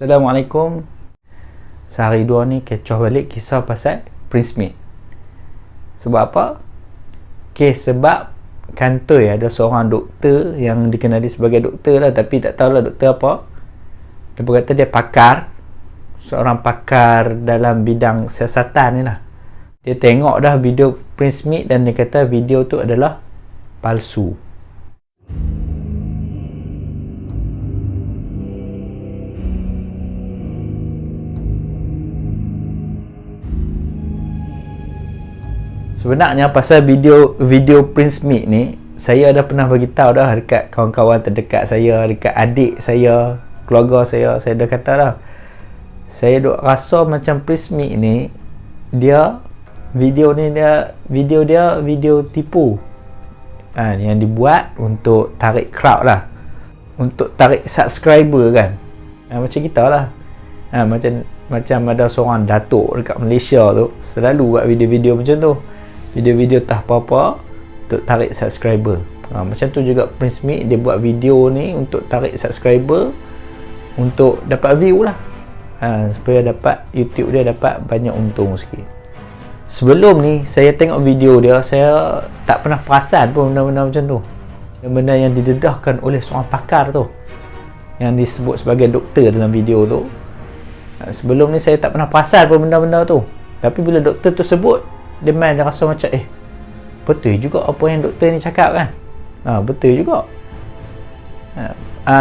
Assalamualaikum. Sehari dua ni kecoh balik kisah pasal Prince Smith. Sebab apa? Sebab kantoi ada seorang doktor yang dikenali sebagai doktor lah, tapi tak tahulah doktor apa. Dia berkata dia pakar, seorang pakar dalam bidang siasatan ni lah. Dia tengok dah video Prince Smith dan dia kata video tu adalah palsu. Sebenarnya pasal video Prince Smith ni, saya dah pernah bagi tahu dah dekat kawan-kawan terdekat saya, dekat adik saya, keluarga saya dah kata dah. Saya duk rasa macam Prince Smith ni, video tipu. Yang dibuat untuk tarik crowd lah, untuk tarik subscriber kan. Macam kita lah. Macam ada seorang datuk dekat Malaysia tu selalu buat video-video macam tu. Video-video tak apa-apa untuk tarik subscriber. Macam tu juga Prince Smith, dia buat video ni untuk tarik subscriber, untuk dapat view lah, supaya dapat YouTube dia dapat banyak untung sikit. Sebelum ni saya tengok video dia, saya tak pernah perasan pun benda-benda macam tu. Benda yang didedahkan oleh seorang pakar tu, yang disebut sebagai doktor dalam video tu. Sebelum ni saya tak pernah perasan pun benda-benda tu. Tapi bila doktor tu sebut, dia rasa macam betul juga apa yang doktor ni cakap kan. Betul juga.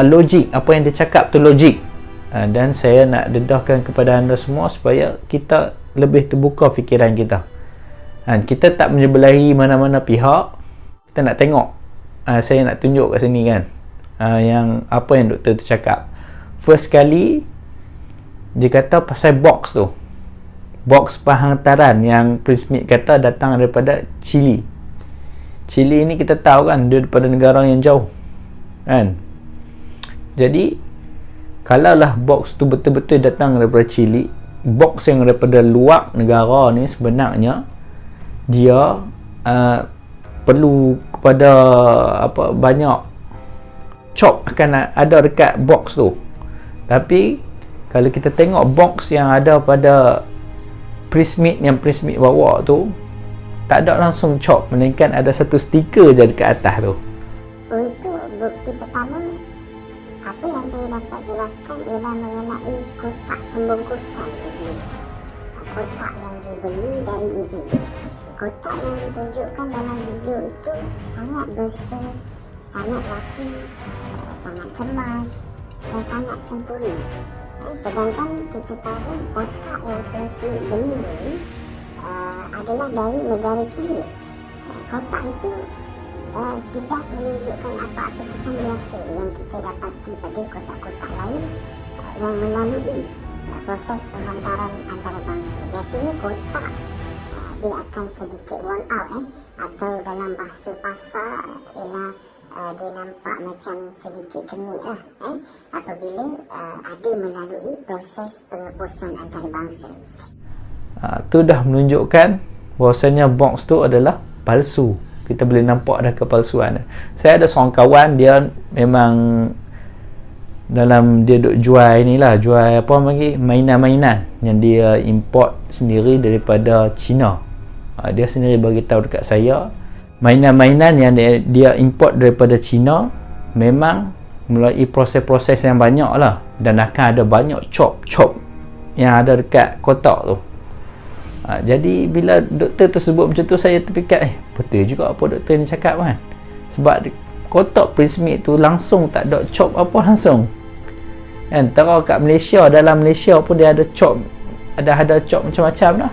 Logik, apa yang dia cakap tu logik. Dan saya nak dedahkan kepada anda semua supaya kita lebih terbuka fikiran kita. Kita tak menyebelahi mana-mana pihak. Kita nak tengok. Saya nak tunjuk kat sini kan, yang apa yang doktor tu cakap. First kali dia kata pasal box tu, box penghantaran yang Prince Smith kata datang daripada Chile. Chile ni kita tahu kan, dia daripada negara yang jauh kan. Jadi kalaulah box tu betul-betul datang daripada Chile, box yang daripada luar negara ni sebenarnya dia perlu kepada banyak chop akan ada dekat box tu. Tapi kalau kita tengok box yang ada pada Prince Smith yang Prince Smith bawa tu, tak ada langsung chop, melainkan ada satu stiker je dekat atas tu. Untuk bukti pertama, apa yang saya dapat jelaskan ialah mengenai kotak pembungkusan itu sendiri. Kotak yang dibeli dari eBay. Kotak yang ditunjukkan dalam video itu sangat bersih, sangat rapi, sangat kemas dan sangat sempurna. Sedangkan kita tahu kotak yang Prince Smith beli ini adalah dari negara Chile. Kotak itu tidak menunjukkan apa-apa kesan biasa yang kita dapati pada kotak-kotak lain yang melalui proses penghantaran antarabangsa. Biasanya kotak dia akan sedikit worn out, atau dalam bahasa pasar ialah dia nampak macam sedikit kemik lah, apabila ada melalui proses pengepusan antarabangsa. Tu dah menunjukkan bahawasanya box tu adalah palsu. Kita boleh nampak dah kepalsuan. Saya ada seorang kawan, dia memang dalam dia duk jual inilah, jual apa lagi, mainan-mainan yang dia import sendiri daripada China. Dia sendiri bagi tahu dekat saya, mainan-mainan yang dia import daripada China memang melalui proses-proses yang banyak lah, dan akan ada banyak chop yang ada dekat kotak tu. Jadi bila doktor tu sebut macam tu, saya terfikir betul juga apa doktor ni cakap kan. Sebab kotak Prince Smith tu langsung tak ada chop apa langsung kan. Terus kat Malaysia, dalam Malaysia pun dia ada chop, ada chop macam-macam lah.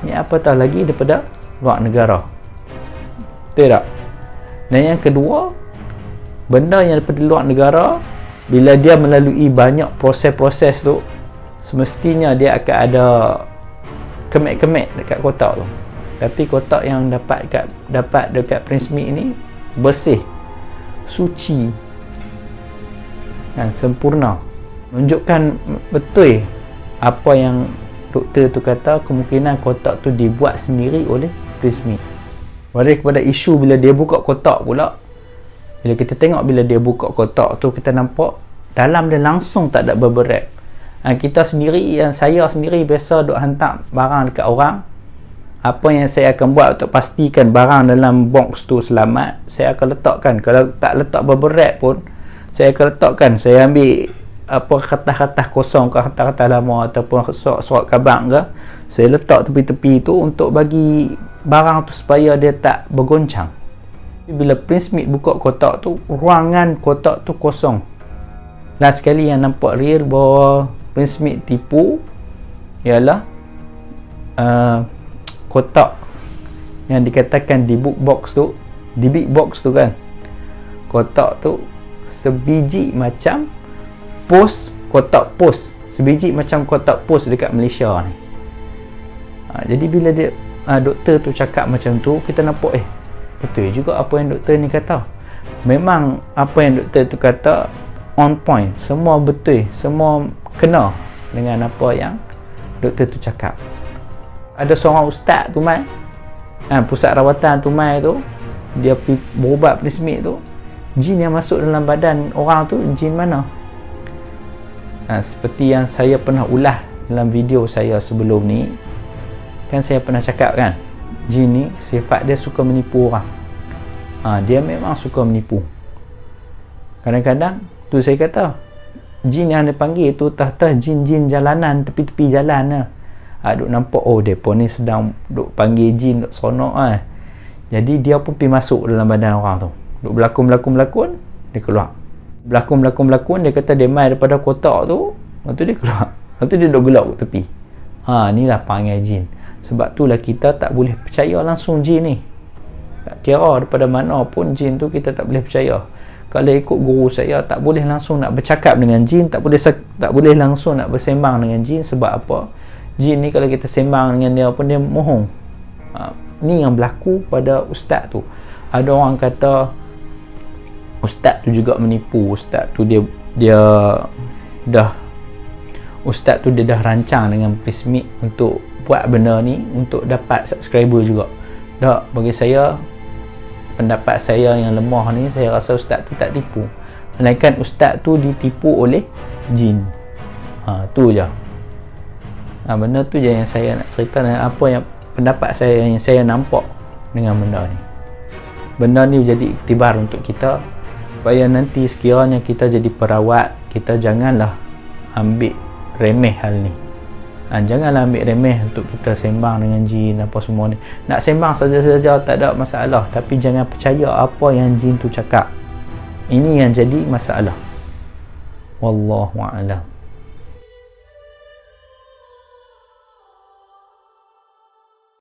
Ni apa tahu lagi daripada luar negara. Betul tak? Dan yang kedua, benda yang daripada luar negara, bila dia melalui banyak proses-proses tu, semestinya dia akan ada kemek-kemek dekat kotak tu. Tapi kotak yang dapat dekat Prince Smith ni bersih, suci dan sempurna. Menunjukkan betul apa yang doktor tu kata, kemungkinan kotak tu dibuat sendiri oleh Prince Smith. Balik kepada isu bila dia buka kotak pula. Bila kita tengok bila dia buka kotak tu, kita nampak dalam dia langsung tak ada bubble wrap. Kita sendiri, yang saya sendiri biasa duk hantar barang dekat orang. Apa yang saya akan buat untuk pastikan barang dalam box tu selamat, saya akan letakkan. Kalau tak letak bubble wrap pun, saya akan letakkan. Saya ambil apa kertas-kertas kosong ke, kertas-kertas lama ataupun surat khabar ke, saya letak tepi-tepi tu untuk bagi barang tu supaya dia tak bergoncang. Bila Prince Smith buka kotak tu, ruangan kotak tu kosong. Last sekali yang nampak real bahawa Prince Smith tipu ialah kotak yang dikatakan di big box tu kan, kotak tu sebiji macam kotak pos, sebiji macam kotak pos dekat Malaysia ni. Jadi bila dia doktor tu cakap macam tu, kita nampak betul juga apa yang doktor ni kata. Memang apa yang doktor tu kata on point, semua betul, semua kena dengan apa yang doktor tu cakap. Ada seorang ustaz tu mai, pusat rawatan tu mai tu, dia pergi berubat Prince Smith tu, jin yang masuk dalam badan orang tu jin mana? Seperti yang saya pernah ulas dalam video saya sebelum ni, kan saya pernah cakap kan, jin ni sifat dia suka menipu orang. Dia memang suka menipu. Kadang-kadang tu saya kata, jin yang dia panggil tu tah-tah jin-jin jalanan, tepi-tepi jalan lah. Duk nampak depa ni sedang duk panggil jin duk seronok Jadi dia pun pergi masuk dalam badan orang tu. Duk berlakon, dia keluar. Berlakon, dia kata dia mai daripada kotak tu, lepas tu dia keluar. Lepas tu dia duk gelap kat tepi. Inilah panggil jin. Sebab itulah kita tak boleh percaya langsung jin ni. Tak kira daripada mana pun jin tu kita tak boleh percaya. Kalau ikut guru saya, tak boleh langsung nak bercakap dengan jin, tak boleh langsung nak bersembang dengan jin. Sebab apa? Jin ni kalau kita sembang dengan dia pun dia mohong. Ni yang berlaku pada ustaz tu. Ada orang kata ustaz tu juga menipu. Ustaz tu dia dah rancang dengan Prince Smith untuk buat benda ni untuk dapat subscriber juga. Tak, bagi saya, pendapat saya yang lemah ni, saya rasa ustaz tu tak tipu, melainkan ustaz tu ditipu oleh jin. Tu je. Benda tu je yang saya nak cerita, dan apa yang pendapat saya yang saya nampak dengan benda ni. Benda ni jadi iktibar untuk kita, supaya nanti sekiranya kita jadi perawat, kita janganlah ambil remeh hal ni. Janganlah ambil remeh untuk kita sembang dengan jin apa semua ni. Nak sembang saja-saja tak ada masalah, tapi jangan percaya apa yang jin tu cakap. Ini yang jadi masalah. Wallahu a'lam.